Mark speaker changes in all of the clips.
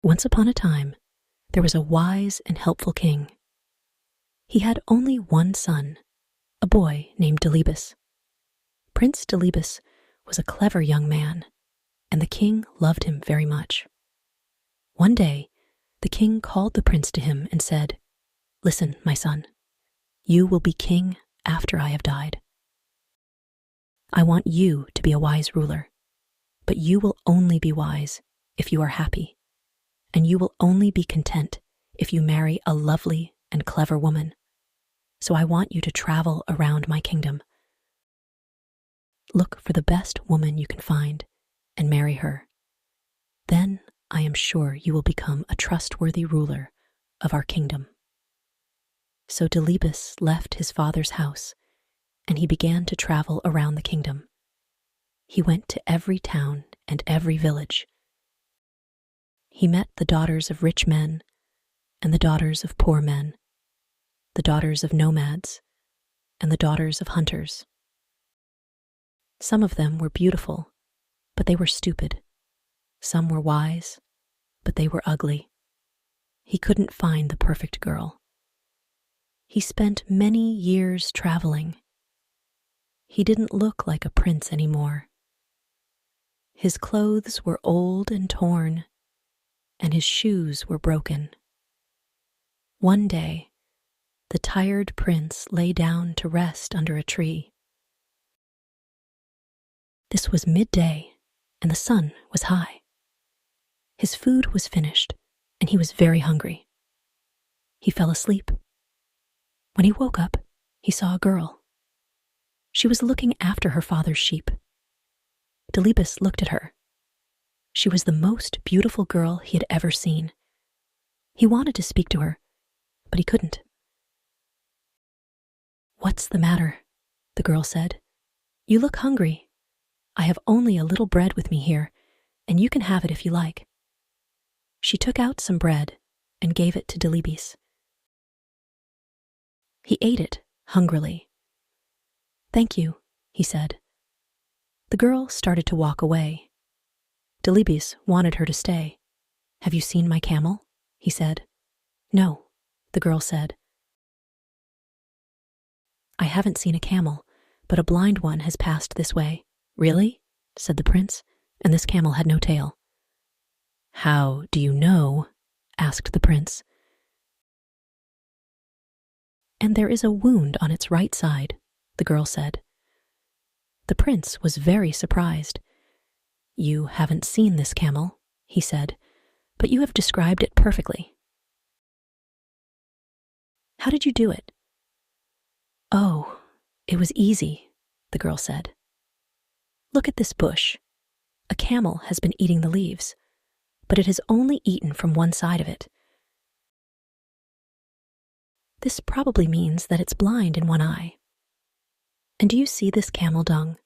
Speaker 1: Once upon a time, there was a wise and helpful king. He had only one son, a boy named Delibis. Prince Delibis was a clever young man, and the king loved him very much. One day, the king called the prince to him and said, "Listen, my son, you will be king after I have died. I want you to be a wise ruler, but you will only be wise if you are happy, and you will only be content if you marry a lovely and clever woman. So I want you to travel around my kingdom. Look for the best woman you can find and marry her. Then I am sure you will become a trustworthy ruler of our kingdom." So Delibis left his father's house, and he began to travel around the kingdom. He went to every town and every village. He met the daughters of rich men and the daughters of poor men, the daughters of nomads and the daughters of hunters. Some of them were beautiful, but they were stupid. Some were wise, but they were ugly. He couldn't find the perfect girl. He spent many years traveling. He didn't look like a prince anymore. His clothes were old and torn, and his shoes were broken. One day, the tired prince lay down to rest under a tree. This was midday, and the sun was high. His food was finished, and he was very hungry. He fell asleep. When he woke up, he saw a girl. She was looking after her father's sheep. Delibis looked at her. She was the most beautiful girl he had ever seen. He wanted to speak to her, but he couldn't. "What's the matter?" the girl said. "You look hungry. I have only a little bread with me here, and you can have it if you like." She took out some bread and gave it to Delibis. He ate it hungrily. "Thank you," he said. The girl started to walk away. Delibis wanted her to stay. "Have you seen my camel?" he said. "No," the girl said. "I haven't seen a camel, but a blind one has passed this way." "Really?" said the prince, "and this camel had no tail." "How do you know?" asked the prince. "And there is a wound on its right side," the girl said. The prince was very surprised. "You haven't seen this camel," he said, "but you have described it perfectly. How did you do it?" "Oh, it was easy," the girl said. "Look at this bush. A camel has been eating the leaves, but it has only eaten from one side of it. This probably means that it's blind in one eye. And do you see this camel dung?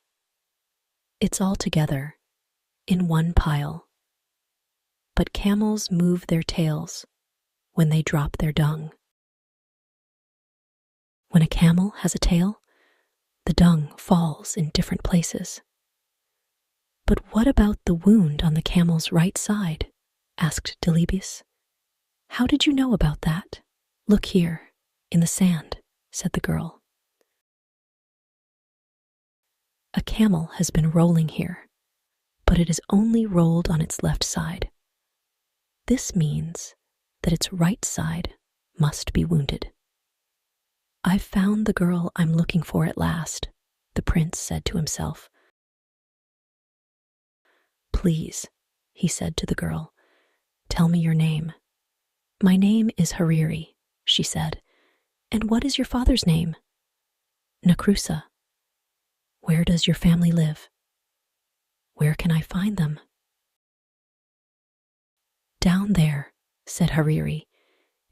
Speaker 1: It's all together, in one pile. But camels move their tails when they drop their dung. When a camel has a tail, the dung falls in different places." "But what about the wound on the camel's right side?" asked Delibis. "How did you know about that?" "Look here, in the sand," said the girl. "A camel has been rolling here, but it is only rolled on its left side. This means that its right side must be wounded." "I've found the girl I'm looking for at last," the prince said to himself. "Please," he said to the girl, "tell me your name." "My name is Hariri," she said. "And what is your father's name?" "Nakrusa." "Where does your family live?" "Where can I find them?" "Down there," said Hariri,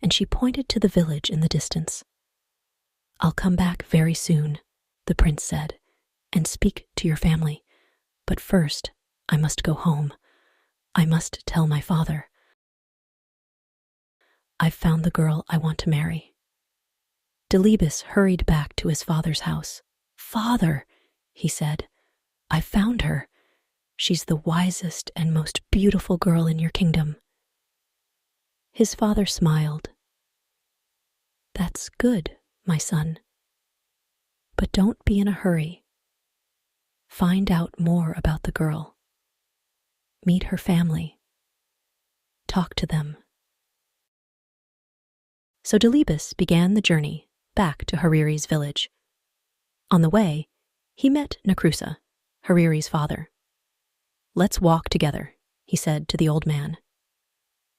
Speaker 1: and she pointed to the village in the distance. "I'll come back very soon," the prince said, "and speak to your family. But first, I must go home. I must tell my father. I've found the girl I want to marry." Delibis hurried back to his father's house. "Father," he said, "I found her. She's the wisest and most beautiful girl in your kingdom." His father smiled. "That's good, my son. But don't be in a hurry. Find out more about the girl. Meet her family. Talk to them." So Delibis began the journey back to Hariri's village. On the way, he met Nakrusa, Hariri's father. "Let's walk together," he said to the old man.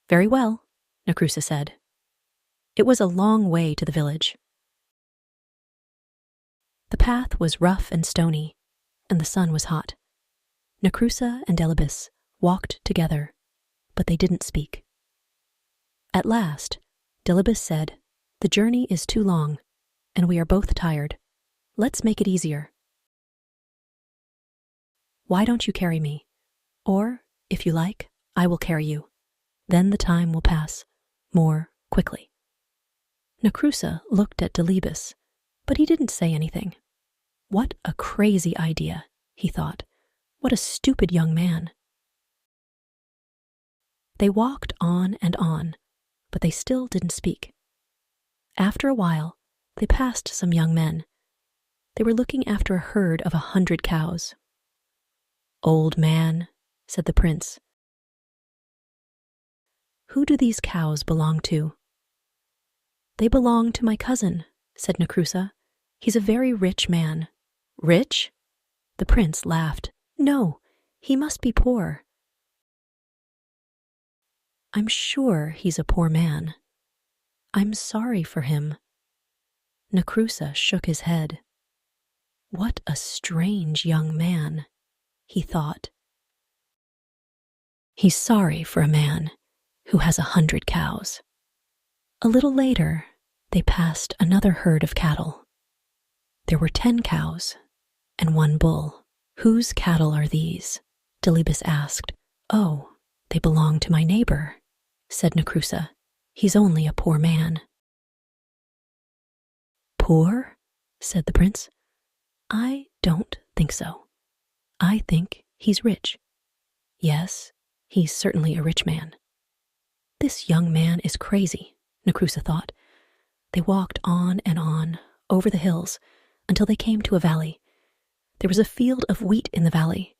Speaker 1: "Very well," Nakrusa said. It was a long way to the village. The path was rough and stony, and the sun was hot. Nakrusa and Delibis walked together, but they didn't speak. At last, Delibis said, "The journey is too long, and we are both tired. Let's make it easier. Why don't you carry me? Or, if you like, I will carry you. Then the time will pass more quickly." Nakrusa looked at Delibis, but he didn't say anything. What a crazy idea, he thought. What a stupid young man. They walked on and on, but they still didn't speak. After a while, they passed some young men. They were looking after a herd of 100 cows. "Old man," said the prince, "who do these cows belong to?" "They belong to my cousin," said Nakrusa. "He's a very rich man." "Rich?" The prince laughed. "No, he must be poor." "I'm sure he's a poor man. I'm sorry for him." Nakrusa shook his head. What a strange young man, he thought. He's sorry for a man who has 100 cows. A little later, they passed another herd of cattle. There were 10 cows and 1 bull. "Whose cattle are these?" Delibis asked. "Oh, they belong to my neighbor," said Nakrusa. "He's only a poor man." "Poor?" said the prince. "I don't think so. I think he's rich. Yes, he's certainly a rich man." This young man is crazy, Nakrusa thought. They walked on and on, over the hills, until they came to a valley. There was a field of wheat in the valley.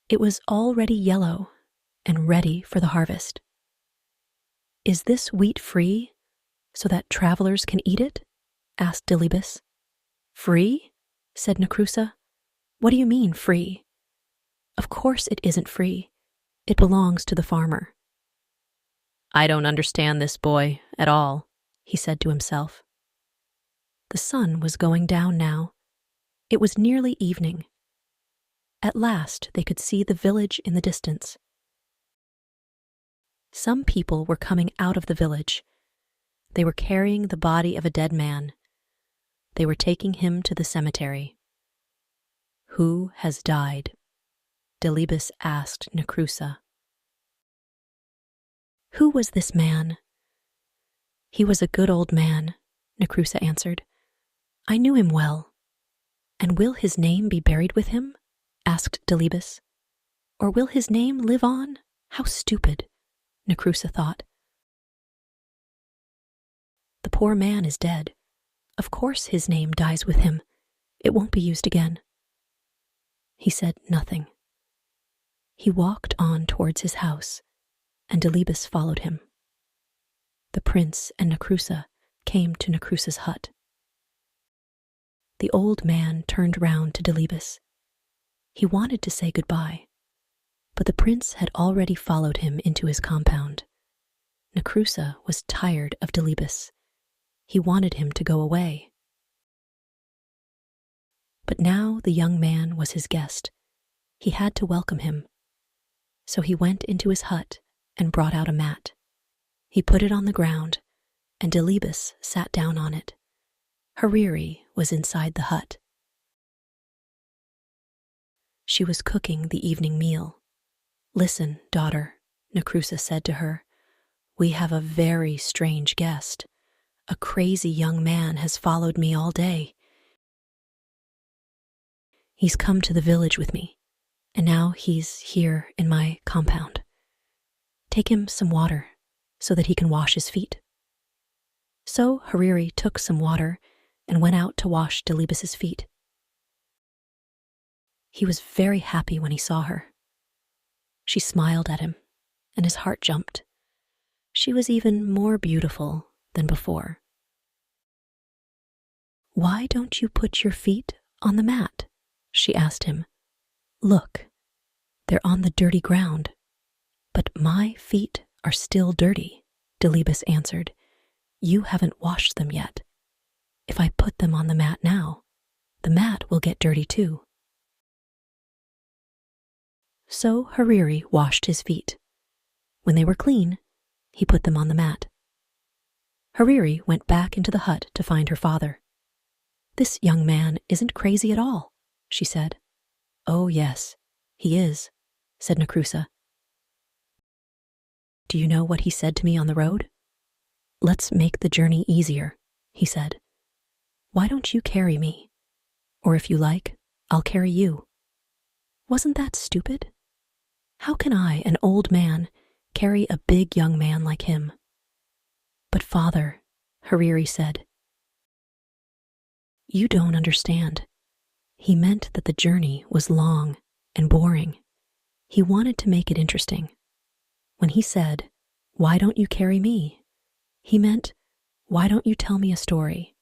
Speaker 1: It was already yellow and ready for the harvest. "Is this wheat free, so that travelers can eat it?" asked Delibis. "Free?" said Nakrusa. "What do you mean, free?" "Of course it isn't free. It belongs to the farmer." "I don't understand this boy at all," he said to himself. The sun was going down now. It was nearly evening. At last they could see the village in the distance. Some people were coming out of the village. They were carrying the body of a dead man. They were taking him to the cemetery. "Who has died?" Delibis asked Nakrusa. "Who was this man?" "He was a good old man," Nakrusa answered. "I knew him well." "And will his name be buried with him?" asked Delibis. "Or will his name live on? How stupid," Nakrusa thought. "The poor man is dead. Of course his name dies with him. It won't be used again." He said nothing. He walked on towards his house, and Delibis followed him. The prince and Nakrusa came to Nakrusa's hut. The old man turned round to Delibis. He wanted to say goodbye, but the prince had already followed him into his compound. Nakrusa was tired of Delibis. He wanted him to go away. But now the young man was his guest. He had to welcome him. So he went into his hut and brought out a mat. He put it on the ground, and Delibis sat down on it. Hariri was inside the hut. She was cooking the evening meal. "Listen, daughter," Nakrusa said to her. "We have a very strange guest. A crazy young man has followed me all day. He's come to the village with me, and now he's here in my compound. Take him some water so that he can wash his feet." So Hariri took some water and went out to wash Delibis's feet. He was very happy when he saw her. She smiled at him, and his heart jumped. She was even more beautiful than before. "Why don't you put your feet on the mat?" she asked him. "Look, they're on the dirty ground." "But my feet are still dirty," Delibis answered. "You haven't washed them yet. If I put them on the mat now, the mat will get dirty too." So Hariri washed his feet. When they were clean, he put them on the mat. Hariri went back into the hut to find her father. "This young man isn't crazy at all," she said. "Oh yes, he is," said Nakrusa. "Do you know what he said to me on the road?" "Let's make the journey easier," he said. "Why don't you carry me? Or if you like, I'll carry you." Wasn't that stupid? How can I, an old man, carry a big young man like him? "But father," Hariri said, "you don't understand. He meant that the journey was long and boring. He wanted to make it interesting. When he said, 'Why don't you carry me?' he meant, 'Why don't you tell me a story?'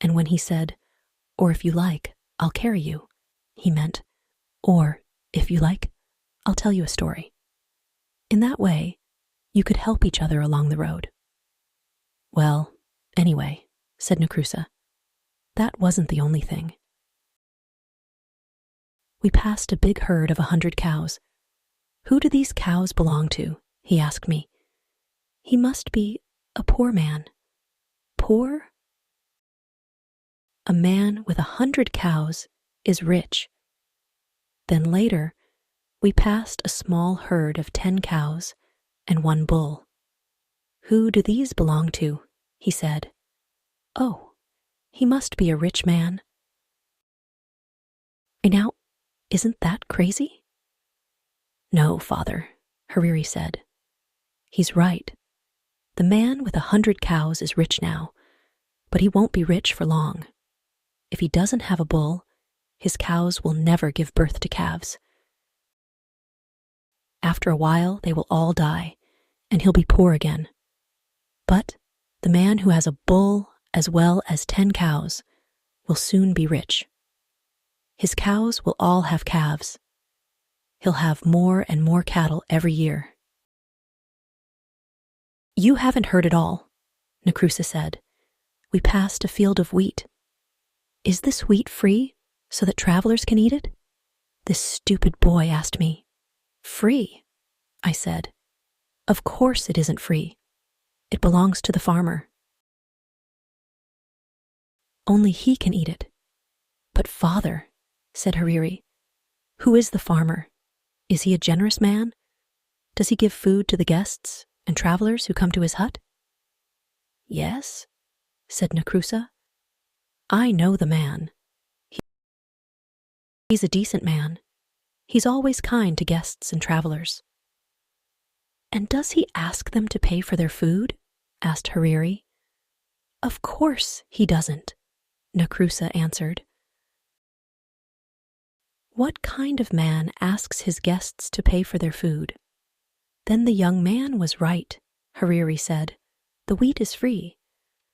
Speaker 1: And when he said, 'Or if you like, I'll carry you,' he meant, 'Or if you like, I'll tell you a story.' In that way, you could help each other along the road." "Well, anyway," said Nakrusa, "that wasn't the only thing. We passed a big herd of 100 cows. 'Who do these cows belong to?' he asked me. 'He must be a poor man.' Poor? A man with 100 cows is rich. Then later, we passed a small herd of 10 cows and 1 bull. 'Who do these belong to?' he said. 'Oh, he must be a rich man.' Now, isn't that crazy?" "No, father," Hariri said. "He's right. The man with 100 cows is rich now, but he won't be rich for long. If he doesn't have a bull, his cows will never give birth to calves. After a while, they will all die, and he'll be poor again. But the man who has a bull as well as 10 cows will soon be rich. His cows will all have calves. He'll have more and more cattle every year." "You haven't heard it all," Nakrusa said. "We passed a field of wheat. Is this wheat free so that travelers can eat it?" This stupid boy asked me. "Free?" I said. "Of course it isn't free. It belongs to the farmer. Only he can eat it." "But father," said Hariri, "who is the farmer? Is he a generous man? Does he give food to the guests and travelers who come to his hut?" "Yes," said Nakrusa. "I know the man. He's a decent man. He's always kind to guests and travelers." "And does he ask them to pay for their food?" asked Hariri. "Of course he doesn't," Nakrusa answered. "What kind of man asks his guests to pay for their food?" "Then the young man was right," Hariri said. "The wheat is free.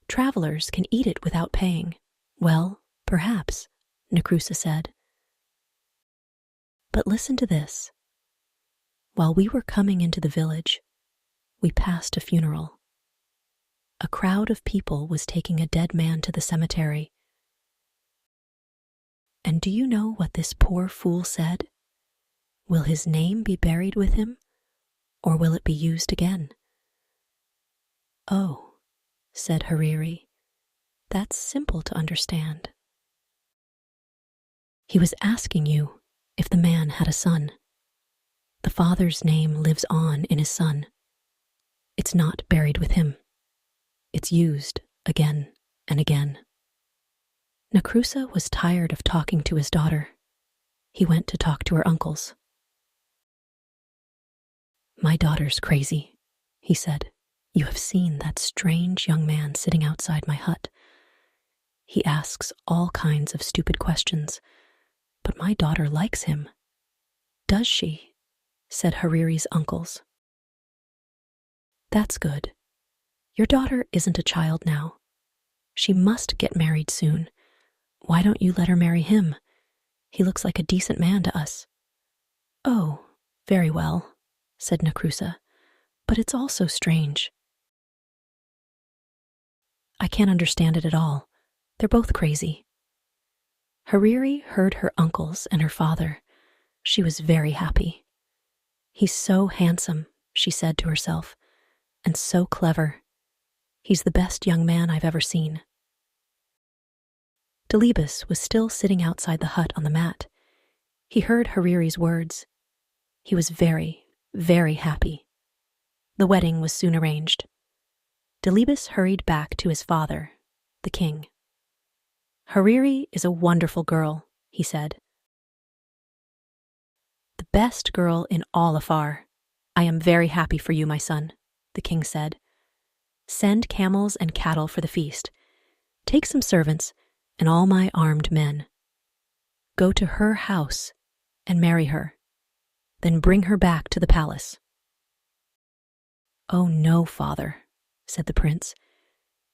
Speaker 1: Travelers can eat it without paying." "Well, perhaps," Nakrusa said. "But listen to this. While we were coming into the village, we passed a funeral. A crowd of people was taking a dead man to the cemetery. And do you know what this poor fool said? Will his name be buried with him, or will it be used again?" "Oh," said Hariri, "that's simple to understand. He was asking you if the man had a son. The father's name lives on in his son. It's not buried with him. It's used again and again." Nakrusa was tired of talking to his daughter. He went to talk to her uncles. My daughter's crazy, he said. You have seen that strange young man sitting outside my hut. He asks all kinds of stupid questions, but my daughter likes him. Does she? Said Hariri's uncles. That's good. Your daughter isn't a child now. She must get married soon. Why don't you let her marry him? He looks like a decent man to us. Oh, very well, said Nakrusa, but it's all so strange. I can't understand it at all. They're both crazy. Hariri heard her uncles and her father. She was very happy. He's so handsome, she said to herself, and so clever. He's the best young man I've ever seen. Delibis was still sitting outside the hut on the mat. He heard Hariri's words. He was very, very happy. The wedding was soon arranged. Delibis hurried back to his father, the king. Hariri is a wonderful girl, he said. The best girl in all Afar. I am very happy for you, my son, the king said. Send camels and cattle for the feast. Take some servants and all my armed men. Go to her house and marry her. Then bring her back to the palace. Oh no, father, said the prince.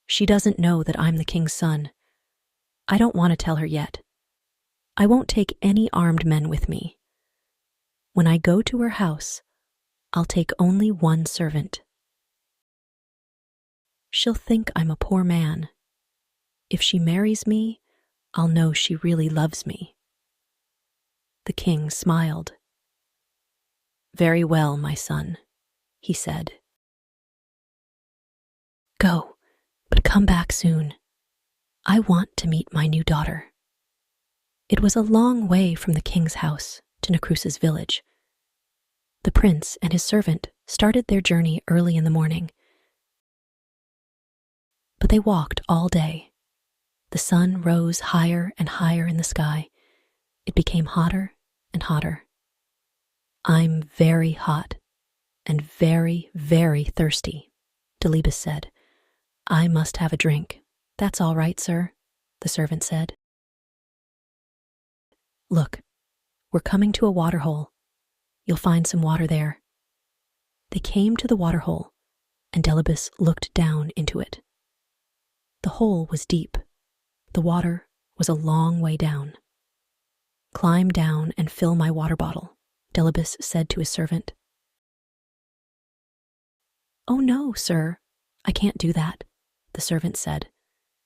Speaker 1: She doesn't know that I'm the king's son. I don't want to tell her yet. I won't take any armed men with me. When I go to her house, I'll take only one servant. She'll think I'm a poor man. If she marries me, I'll know she really loves me. The king smiled. Very well, my son, he said. Go, but come back soon. I want to meet my new daughter. It was a long way from the king's house to Nakrusa's village. The prince and his servant started their journey early in the morning. But they walked all day. The sun rose higher and higher in the sky. It became hotter and hotter. I'm very hot and very, very thirsty, Delibis said. I must have a drink. That's all right, sir, the servant said. Look, we're coming to a waterhole. You'll find some water there. They came to the waterhole, and Delibis looked down into it. The hole was deep. The water was a long way down. Climb down and fill my water bottle, Delibis said to his servant. Oh no, sir, I can't do that, the servant said.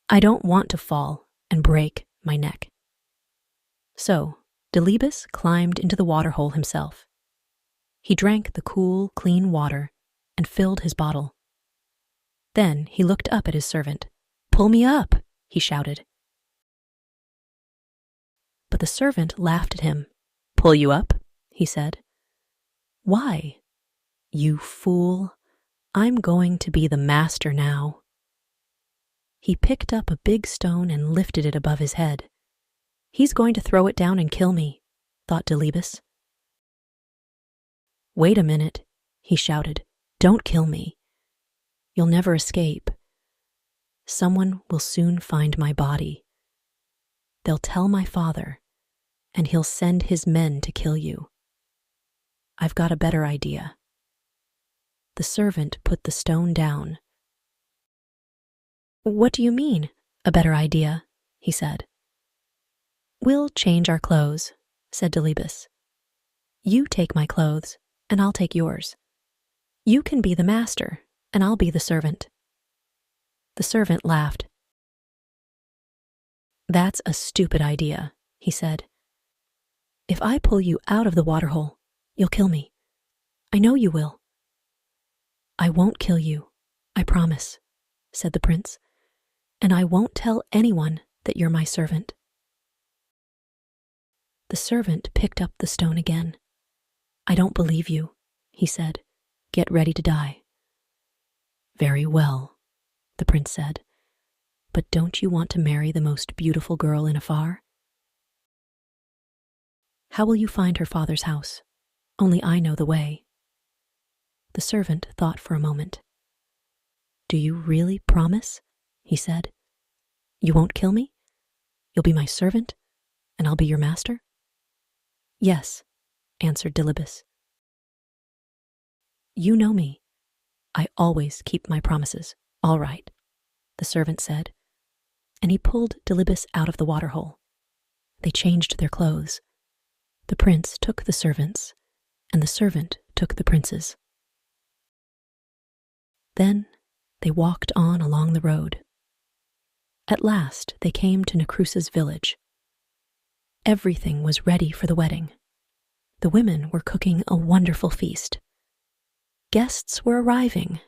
Speaker 1: I don't want to fall and break my neck. So Delibis climbed into the water hole himself. He drank the cool, clean water and filled his bottle. Then he looked up at his servant. Pull me up, he shouted. But the servant laughed at him. Pull you up, he said. Why? You fool. I'm going to be the master now. He picked up a big stone and lifted it above his head. He's going to throw it down and kill me, thought Delibis. Wait a minute, he shouted. Don't kill me. You'll never escape. Someone will soon find my body. They'll tell my father, and he'll send his men to kill you. I've got a better idea. The servant put the stone down. What do you mean, a better idea? He said. We'll change our clothes, said Delibis. You take my clothes, and I'll take yours. You can be the master, and I'll be the servant. The servant laughed. That's a stupid idea, he said. If I pull you out of the waterhole, you'll kill me. I know you will. I won't kill you, I promise, said the prince, and I won't tell anyone that you're my servant. The servant picked up the stone again. I don't believe you, he said. Get ready to die. Very well, the prince said. But don't you want to marry the most beautiful girl in Afar? How will you find her father's house? Only I know the way. The servant thought for a moment. "Do you really promise?" he said. "You won't kill me? You'll be my servant, and I'll be your master?" "Yes," answered Delibis. "You know me. I always keep my promises." "All right," the servant said, and he pulled Delibis out of the waterhole. They changed their clothes. The prince took the servants, and the servant took the prince's. Then they walked on along the road. At last they came to Necrusa's village. Everything was ready for the wedding. The women were cooking a wonderful feast. Guests were arriving.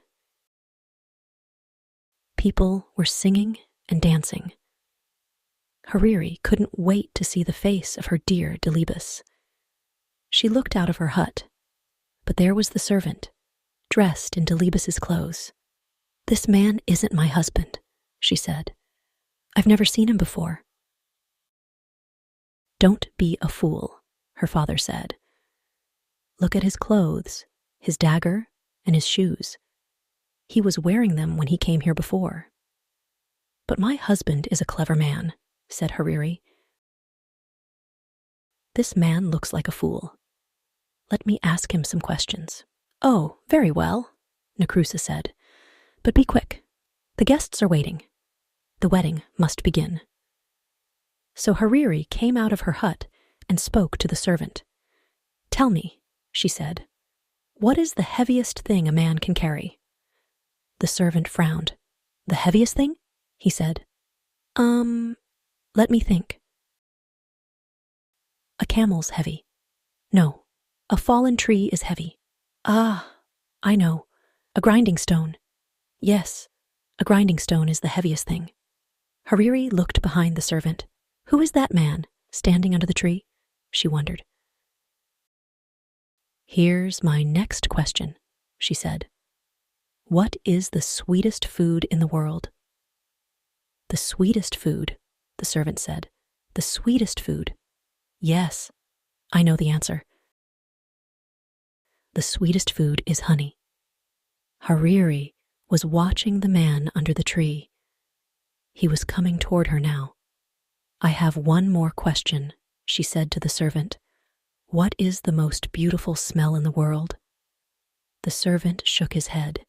Speaker 1: People were singing and dancing. Hariri couldn't wait to see the face of her dear Delibis. She looked out of her hut, but there was the servant, dressed in Delibis's clothes. "This man isn't my husband," she said. "I've never seen him before." "Don't be a fool," her father said. "Look at his clothes, his dagger, and his shoes. He was wearing them when he came here before." "But my husband is a clever man," said Hariri. "This man looks like a fool. Let me ask him some questions." "Oh, very well," Necrusa said. "But be quick. The guests are waiting. The wedding must begin." So Hariri came out of her hut and spoke to the servant. "Tell me," she said, "what is the heaviest thing a man can carry?" The servant frowned. "The heaviest thing?" he said. Let me think. A camel's heavy. No, a fallen tree is heavy. Ah, I know. A grinding stone. Yes, a grinding stone is the heaviest thing." Hariri looked behind the servant. "Who is that man standing under the tree?" she wondered. "Here's my next question," she said. "What is the sweetest food in the world?" "The sweetest food," the servant said. "The sweetest food. Yes, I know the answer. The sweetest food is honey." Hariri was watching the man under the tree. He was coming toward her now. "I have one more question," she said to the servant. "What is the most beautiful smell in the world?" The servant shook his head.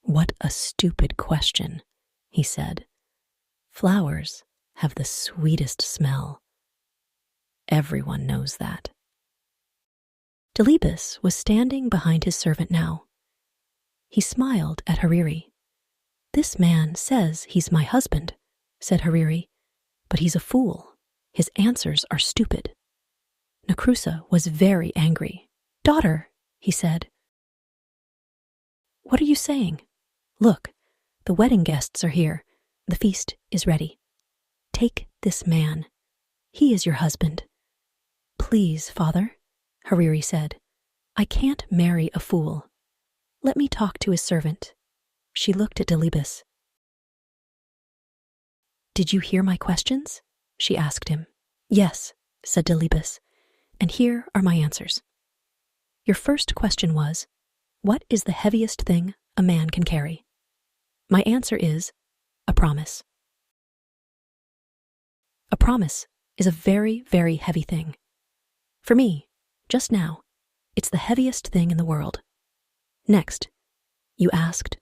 Speaker 1: "What a stupid question," he said. "Flowers have the sweetest smell. Everyone knows that." Delibis was standing behind his servant now. He smiled at Hariri. "This man says he's my husband," said Hariri, "but he's a fool. His answers are stupid." Necrusa was very angry. "Daughter," he said, "what are you saying? Look, the wedding guests are here. The feast is ready. Take this man. He is your husband." "Please, father," Hariri said. "I can't marry a fool. Let me talk to his servant." She looked at Delibis. "Did you hear my questions?" she asked him. "Yes," said Delibis, "and here are my answers. Your first question was, what is the heaviest thing a man can carry? My answer is a promise. A promise is a very, very heavy thing. For me, just now, it's the heaviest thing in the world. Next, you asked,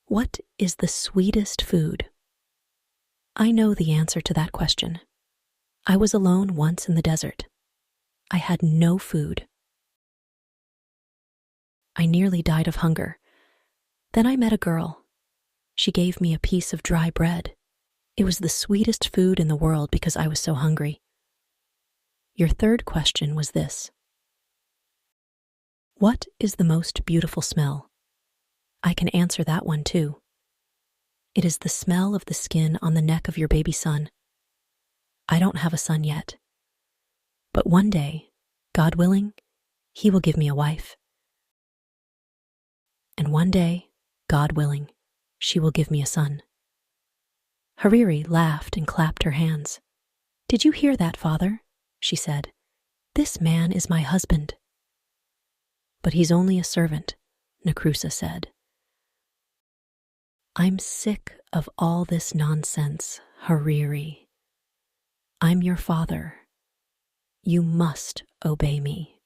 Speaker 1: what is the sweetest food? I know the answer to that question. I was alone once in the desert. I had no food. I nearly died of hunger. Then I met a girl. She gave me a piece of dry bread. It was the sweetest food in the world because I was so hungry. Your third question was this. What is the most beautiful smell? I can answer that one too. It is the smell of the skin on the neck of your baby son. I don't have a son yet. But one day, God willing, he will give me a wife. And one day, God willing, she will give me a son. Hariri laughed and clapped her hands. Did you hear that, father? She said. This man is my husband. But he's only a servant, Nakrusa said. I'm sick of all this nonsense, Hariri. I'm your father. You must obey me.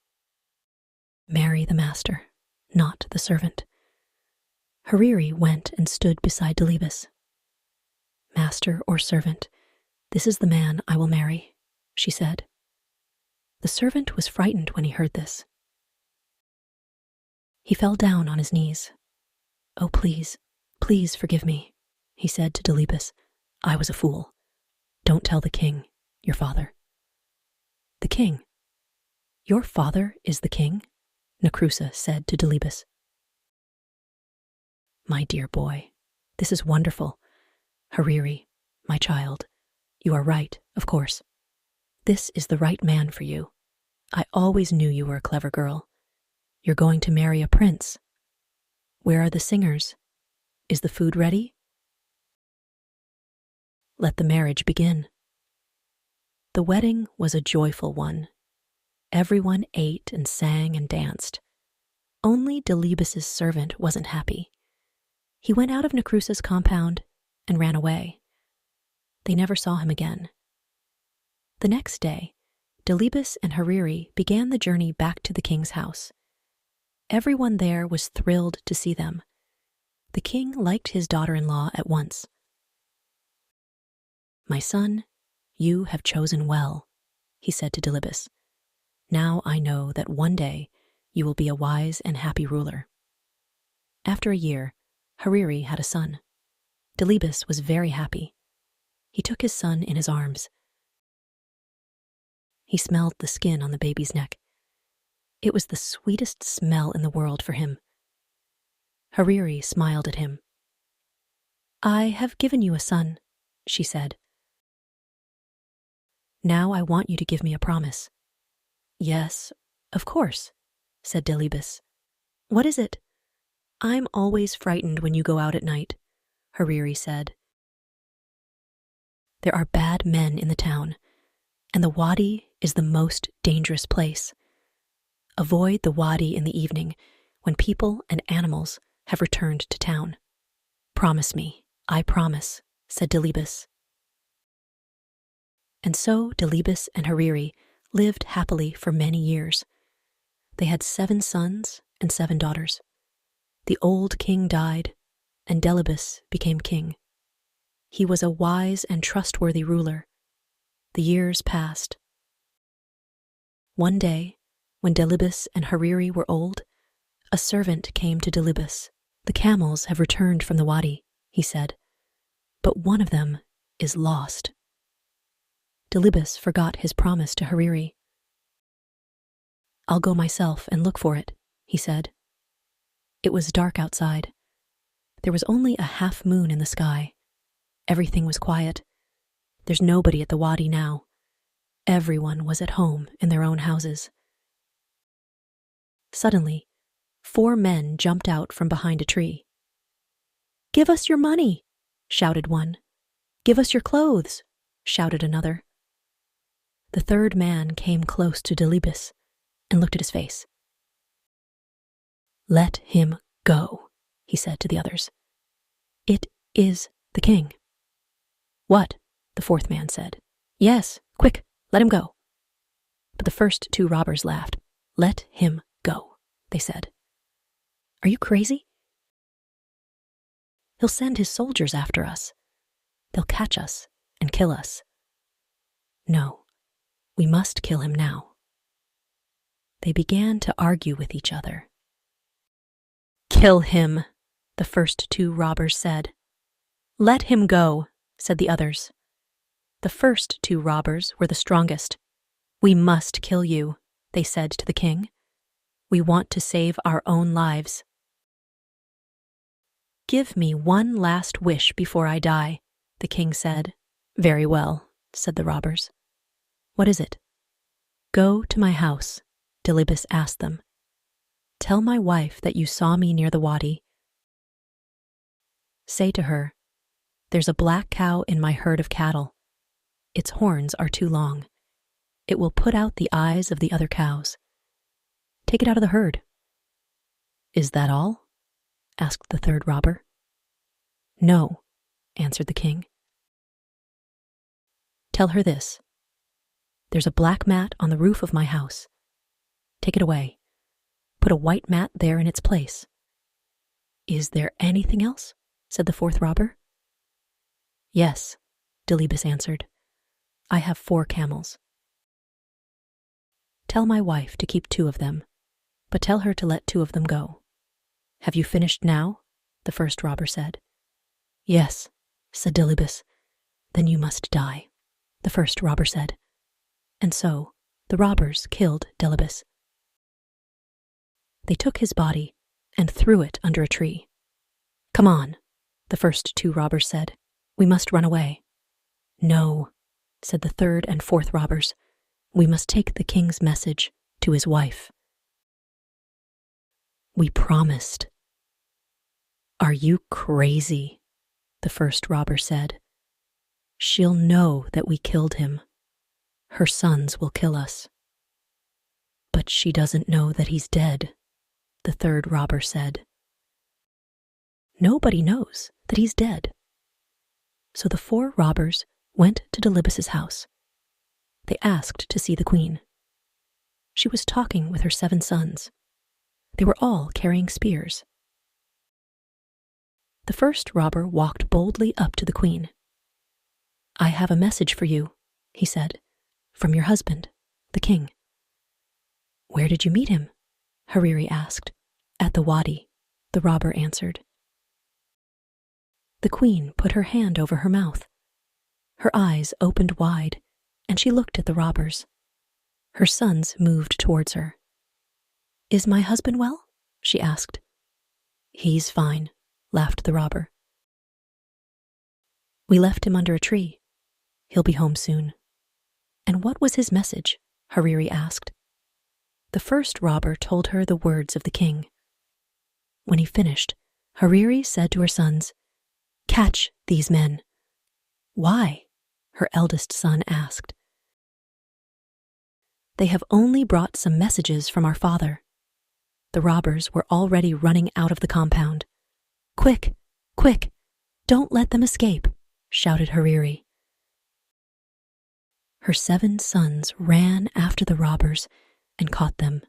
Speaker 1: Marry the master, not the servant. Hariri went and stood beside Delibis. Master or servant, this is the man I will marry, she said. The servant was frightened when he heard this. He fell down on his knees. Oh, please, please forgive me, he said to Delibis. I was a fool. Don't tell the king, your father. The king? Your father is the king? Nakrusa said to Delibis. My dear boy, this is wonderful. Hariri, my child, you are right, of course. This is the right man for you. I always knew you were a clever girl. You're going to marry a prince. Where are the singers? Is the food ready? Let the marriage begin. The wedding was a joyful one. Everyone ate and sang and danced. Only Delibis's servant wasn't happy. He went out of Nakrusa's compound and ran away. They never saw him again. The next day, Delibis and Hariri began the journey back to the king's house. Everyone there was thrilled to see them. The king liked his daughter-in-law at once. My son, you have chosen well, he said to Delibis. Now I know that one day you will be a wise and happy ruler. After a year, Hariri had a son. Delibis was very happy. He took his son in his arms. He smelled the skin on the baby's neck. It was the sweetest smell in the world for him. Hariri smiled at him. I have given you a son, she said. Now I want you to give me a promise. Yes, of course, said Delibis. What is it? I'm always frightened when you go out at night, Hariri said. There are bad men in the town, and the wadi is the most dangerous place. Avoid the wadi in the evening when people and animals have returned to town. Promise me, I promise, said Delibis. And so Delibis and Hariri lived happily for many years. They had 7 sons and 7 daughters. The old king died, and Delibis became king. He was a wise and trustworthy ruler. The years passed. One day, when Delibis and Hariri were old, a servant came to Delibis. The camels have returned from the wadi, he said, but one of them is lost. Delibis forgot his promise to Hariri. I'll go myself and look for it, he said. It was dark outside. There was only a half moon in the sky. Everything was quiet. There's nobody at the wadi now. Everyone was at home in their own houses. Suddenly, 4 men jumped out from behind a tree. Give us your money, shouted one. Give us your clothes, shouted another. The third man came close to Delibis and looked at his face. Let him go, he said to the others. It is the king. What? The fourth man said. Yes, quick, let him go. But the first 2 robbers laughed. Let him go, they said. Are you crazy? He'll send his soldiers after us. They'll catch us and kill us. No, we must kill him now. They began to argue with each other. Kill him, the first 2 robbers said. Let him go, said the others. The first 2 robbers were the strongest. We must kill you, they said to the king. We want to save our own lives. Give me one last wish before I die, the king said. Very well, said the robbers. What is it? Go to my house, Delibis asked them. Tell my wife that you saw me near the wadi. Say to her, there's a black cow in my herd of cattle. Its horns are too long. It will put out the eyes of the other cows. Take it out of the herd. Is that all? Asked the third robber. No, answered the king. Tell her this. There's a black mat on the roof of my house. Take it away. Put a white mat there in its place. Is there anything else? Said the fourth robber. Yes, Delibis answered. I have 4 camels. Tell my wife to keep 2 of them, but tell her to let 2 of them go. Have you finished now? The first robber said. Yes, said Delibis. Then you must die, the first robber said. And so the robbers killed Delibis. They took his body and threw it under a tree. Come on, the first 2 robbers said. We must run away. No, said the third and fourth robbers. We must take the king's message to his wife. We promised. Are you crazy? The first robber said. She'll know that we killed him. Her sons will kill us. But she doesn't know that he's dead, the third robber said. Nobody knows that he's dead. So the 4 robbers went to Delibis's house. They asked to see the queen. She was talking with her 7 sons. They were all carrying spears. The first robber walked boldly up to the queen. I have a message for you, he said, from your husband, the king. Where did you meet him? Hariri asked. At the wadi, the robber answered. The queen put her hand over her mouth. Her eyes opened wide, and she looked at the robbers. Her sons moved towards her. Is my husband well? She asked. He's fine, laughed the robber. We left him under a tree. He'll be home soon. And what was his message? Hariri asked. The first robber told her the words of the king. When he finished, Hariri said to her sons, Catch these men. Why? Her eldest son asked. They have only brought some messages from our father. The robbers were already running out of the compound. Quick, quick, don't let them escape, shouted Hariri. Her 7 sons ran after the robbers and caught them.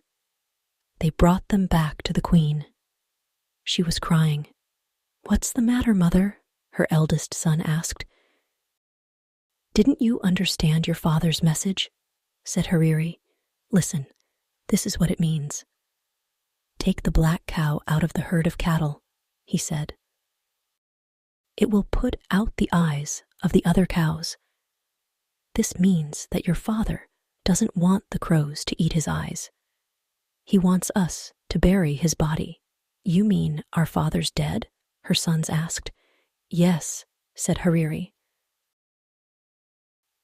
Speaker 1: They brought them back to the queen. She was crying. What's the matter, mother? Her eldest son asked. Didn't you understand your father's message? Said Hariri. Listen, this is what it means. Take the black cow out of the herd of cattle, he said. It will put out the eyes of the other cows. This means that your father doesn't want the crows to eat his eyes. He wants us to bury his body. You mean our father's dead? Her sons asked. Yes, said Hariri.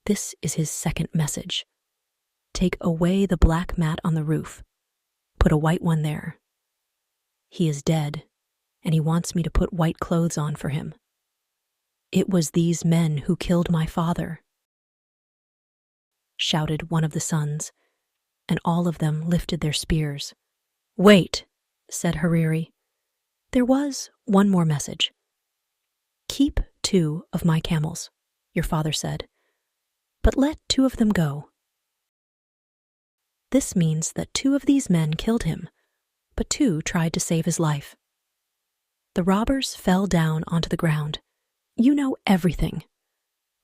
Speaker 1: This is his second message. Take away the black mat on the roof. Put a white one there. He is dead, and he wants me to put white clothes on for him. It was these men who killed my father, shouted one of the sons, and all of them lifted their spears. Wait, said Hariri. There was one more message. Keep 2 of my camels, your father said, but let 2 of them go. This means that 2 of these men killed him, but 2 tried to save his life. The robbers fell down onto the ground. You know everything,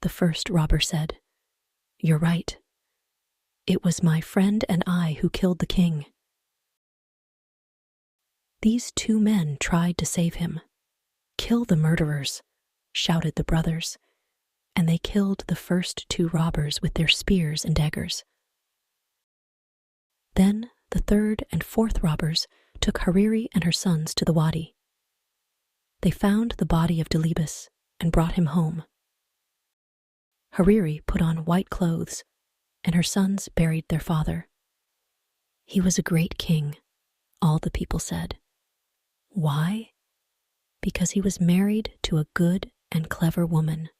Speaker 1: the first robber said. You're right. It was my friend and I who killed the king. These 2 men tried to save him. Kill the murderers, shouted the brothers, and they killed the first 2 robbers with their spears and daggers. Then the third and fourth robbers took Hariri and her sons to the wadi. They found the body of Delibis and brought him home. Hariri put on white clothes, and her sons buried their father. He was a great king, all the people said. Why? Because he was married to a good and clever woman.